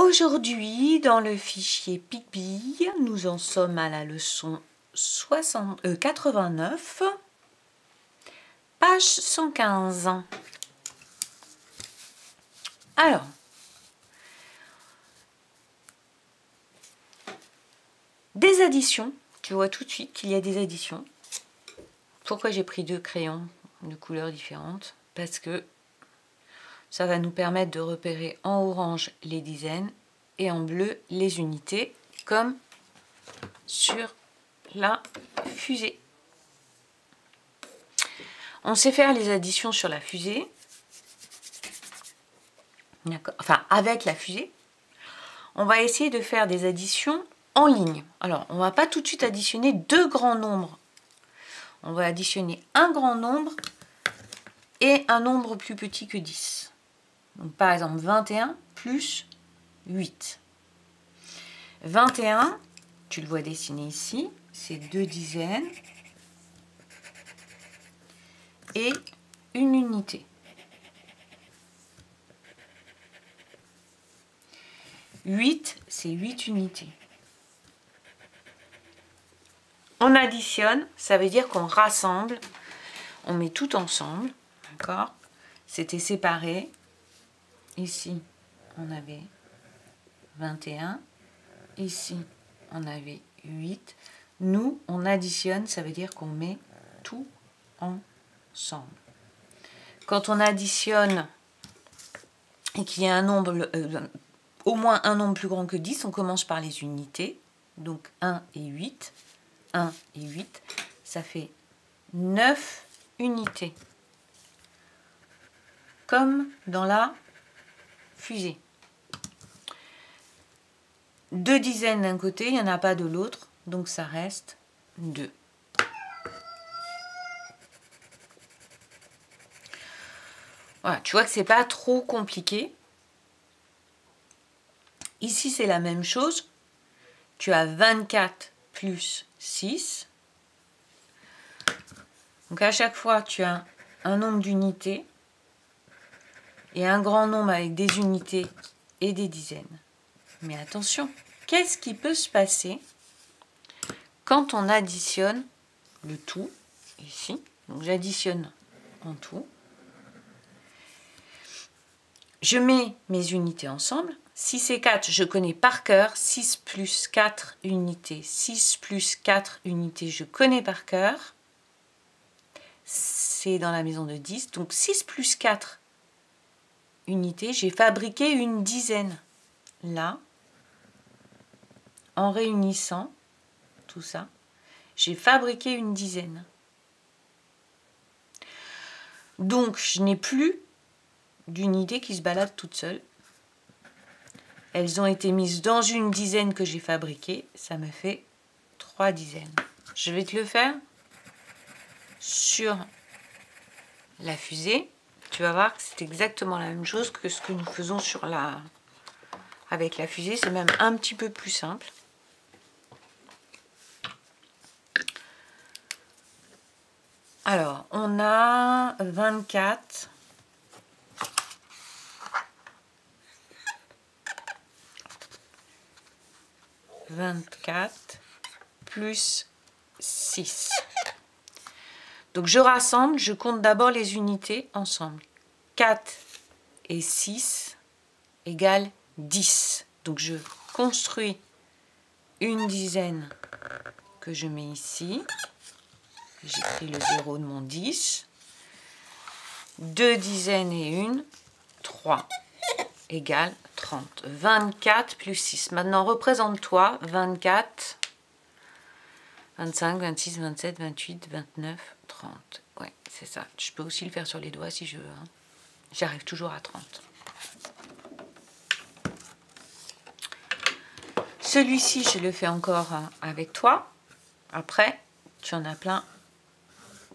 Aujourd'hui, dans le fichier PicBee, nous en sommes à la leçon 89, page 115. Alors, des additions. Tu vois tout de suite qu'il y a des additions. Pourquoi j'ai pris deux crayons de couleurs différentes? Parce que ça va nous permettre de repérer en orange les dizaines et en bleu les unités, comme sur la fusée. On sait faire les additions sur la fusée, enfin avec la fusée. On va essayer de faire des additions en ligne. Alors, on ne va pas tout de suite additionner deux grands nombres. On va additionner un grand nombre et un nombre plus petit que 10. Donc, par exemple, 21 plus 8. 21, tu le vois dessiné ici, c'est deux dizaines et une unité. 8, c'est 8 unités. On additionne, ça veut dire qu'on rassemble, on met tout ensemble, d'accord? C'était séparé. Ici, on avait 21. Ici, on avait 8. Nous, on additionne, ça veut dire qu'on met tout ensemble. Quand on additionne et qu'il y a un nombre, au moins un nombre plus grand que 10, on commence par les unités. Donc 1 et 8. 1 et 8, ça fait 9 unités. Comme dans la fusée. Deux dizaines d'un côté, il n'y en a pas de l'autre, donc ça reste 2. Voilà, tu vois que c'est pas trop compliqué. Ici, c'est la même chose. Tu as 24 plus 6. Donc à chaque fois, tu as un nombre d'unités et un grand nombre avec des unités et des dizaines. Mais attention, qu'est-ce qui peut se passer quand on additionne le tout ici? Donc j'additionne en tout. Je mets mes unités ensemble. 6 et 4, je connais par cœur. 6 plus 4 unités. 6 plus 4 unités, je connais par cœur. C'est dans la maison de 10. Donc 6 plus 4 unités, j'ai fabriqué une dizaine. Là, en réunissant tout ça, j'ai fabriqué une dizaine. Donc, je n'ai plus d'unités qui se baladent toutes seules. Elles ont été mises dans une dizaine que j'ai fabriquée. Ça me fait 3 dizaines. Je vais te le faire sur la fusée. Tu vas voir que c'est exactement la même chose que ce que nous faisons sur avec la fusée. C'est même un petit peu plus simple. Alors, on a 24. Plus 6. Donc, je rassemble, je compte d'abord les unités ensemble. 4 et 6 égale 10. Donc, je construis une dizaine que je mets ici. J'écris le 0 de mon 10. 2 dizaines et 1, 3 égale 30. 24 plus 6. Maintenant, représente-toi 24, 25, 26, 27, 28, 29, 30. Ouais, c'est ça. Je peux aussi le faire sur les doigts si je veux. Hein. J'arrive toujours à 30. Celui-ci, je le fais encore avec toi. Après, tu en as plein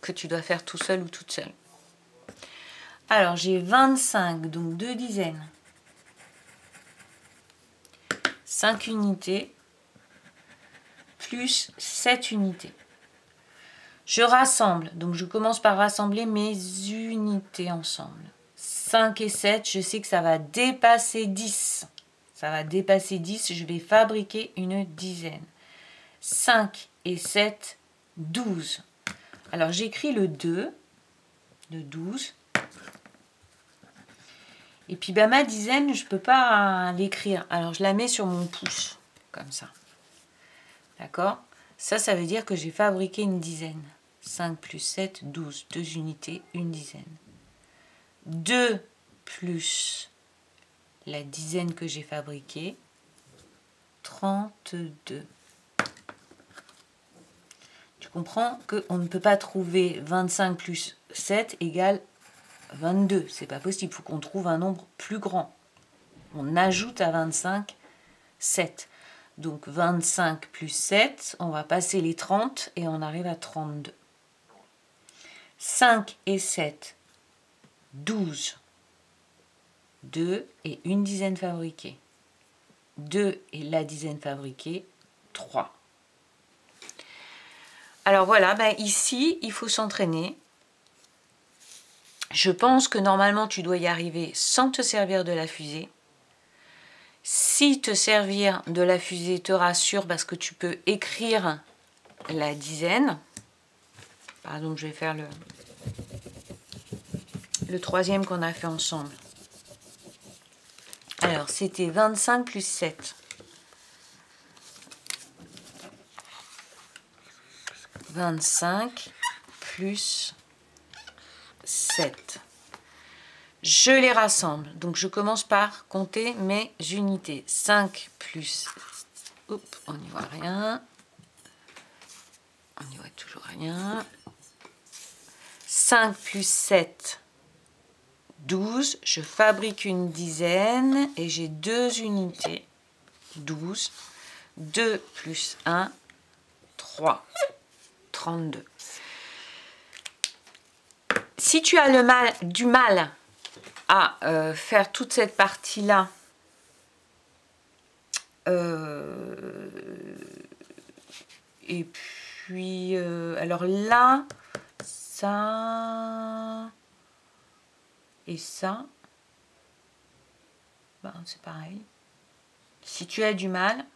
que tu dois faire tout seul ou toute seule. Alors, j'ai 25, donc 2 dizaines. 5 unités plus 7 unités. Je rassemble, donc je commence par rassembler mes unités ensemble. 5 et 7, je sais que ça va dépasser 10. ça va dépasser 10, je vais fabriquer une dizaine. 5 et 7, 12. Alors j'écris le 2 de 12. Et puis bah, ma dizaine, je ne peux pas l'écrire. Alors je la mets sur mon pouce, comme ça. D'accord? Ça veut dire que j'ai fabriqué une dizaine. 5 plus 7, 12. 2 unités, une dizaine. 2 plus la dizaine que j'ai fabriquée, 32. Tu comprends qu'on ne peut pas trouver 25 plus 7 égale 22. C'est pas possible. Il faut qu'on trouve un nombre plus grand. On ajoute à 25 7. Donc 25 plus 7, on va passer les 30 et on arrive à 32. 5 et 7, 12. 2 et une dizaine fabriquée. 2 et la dizaine fabriquée, 3. Alors voilà, ben ici, il faut s'entraîner. Je pense que normalement, tu dois y arriver sans te servir de la fusée. Si te servir de la fusée te rassure parce que tu peux écrire la dizaine. Par exemple, je vais faire le troisième qu'on a fait ensemble. Alors, c'était 25 plus 7. 25 plus 7. Je les rassemble. Donc, je commence par compter mes unités. 5 plus... Oups, on n'y voit rien. On n'y voit toujours rien. 5 plus 7, 12. Je fabrique une dizaine et j'ai 2 unités. 12. 2 plus 1, 3. 32. Si tu as du mal à faire toute cette partie-là, et puis, alors là, ça et ça, ben, c'est pareil. Si tu as du mal,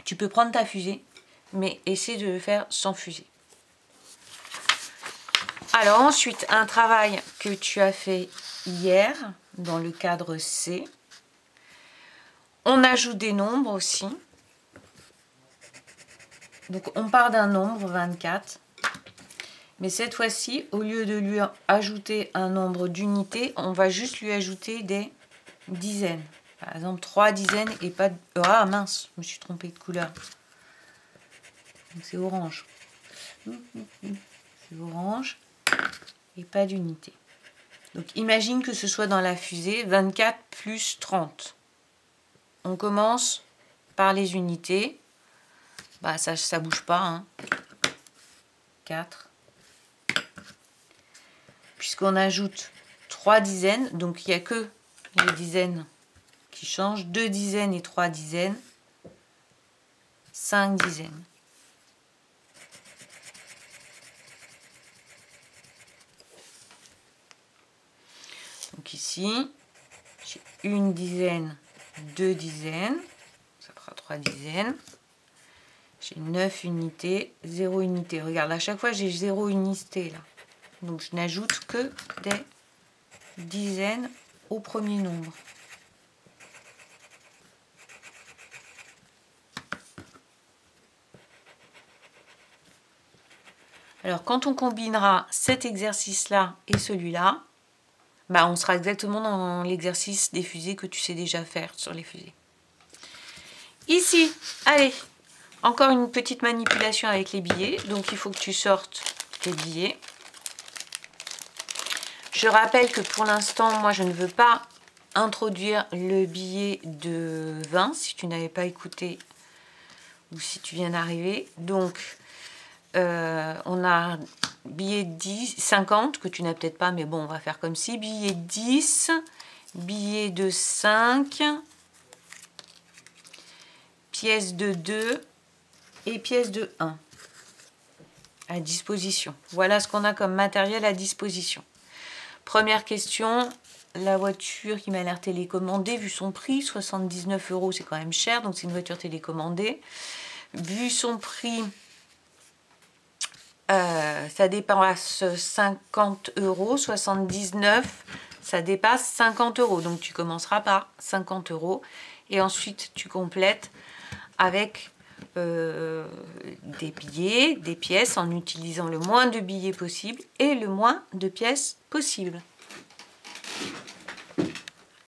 tu peux prendre ta fusée, mais essaie de le faire sans fusée. Alors ensuite, un travail que tu as fait hier dans le cadre C. On ajoute des nombres aussi. Donc on part d'un nombre, 24. Mais cette fois-ci, au lieu de lui ajouter un nombre d'unités, on va juste lui ajouter des dizaines. Par exemple, 3 dizaines et pas... Ah mince, je me suis trompée de couleur. Donc c'est orange. C'est orange et pas d'unité. Donc imagine que ce soit dans la fusée 24 plus 30. On commence par les unités. Bah ça bouge pas. Hein. 4. Puisqu'on ajoute 3 dizaines, donc il n'y a que les dizaines qui changent. 2 dizaines et 3 dizaines. 5 dizaines. Donc ici, j'ai une dizaine, 2 dizaines, ça fera 3 dizaines. J'ai 9 unités, 0 unité. Regarde, à chaque fois, j'ai 0 unité là. Donc je n'ajoute que des dizaines au premier nombre. Alors quand on combinera cet exercice-là et celui-là, bah, on sera exactement dans l'exercice des fusées que tu sais déjà faire sur les fusées. Ici, allez, encore une petite manipulation avec les billets. Donc il faut que tu sortes tes billets. Je rappelle que pour l'instant, moi je ne veux pas introduire le billet de 20 si tu n'avais pas écouté ou si tu viens d'arriver. Donc on a billet 10, 50 que tu n'as peut-être pas, mais bon, on va faire comme si. Billet 10, billet de 5, pièce de 2 et pièce de 1 à disposition. Voilà ce qu'on a comme matériel à disposition. Première question, la voiture qui m'a l'air télécommandée, vu son prix, 79 €, c'est quand même cher, donc c'est une voiture télécommandée. Vu son prix, ça dépasse 50 €, 79, ça dépasse 50 €. Donc tu commenceras par 50 € et ensuite tu complètes avec des billets, des pièces, en utilisant le moins de billets possible et le moins de pièces possible.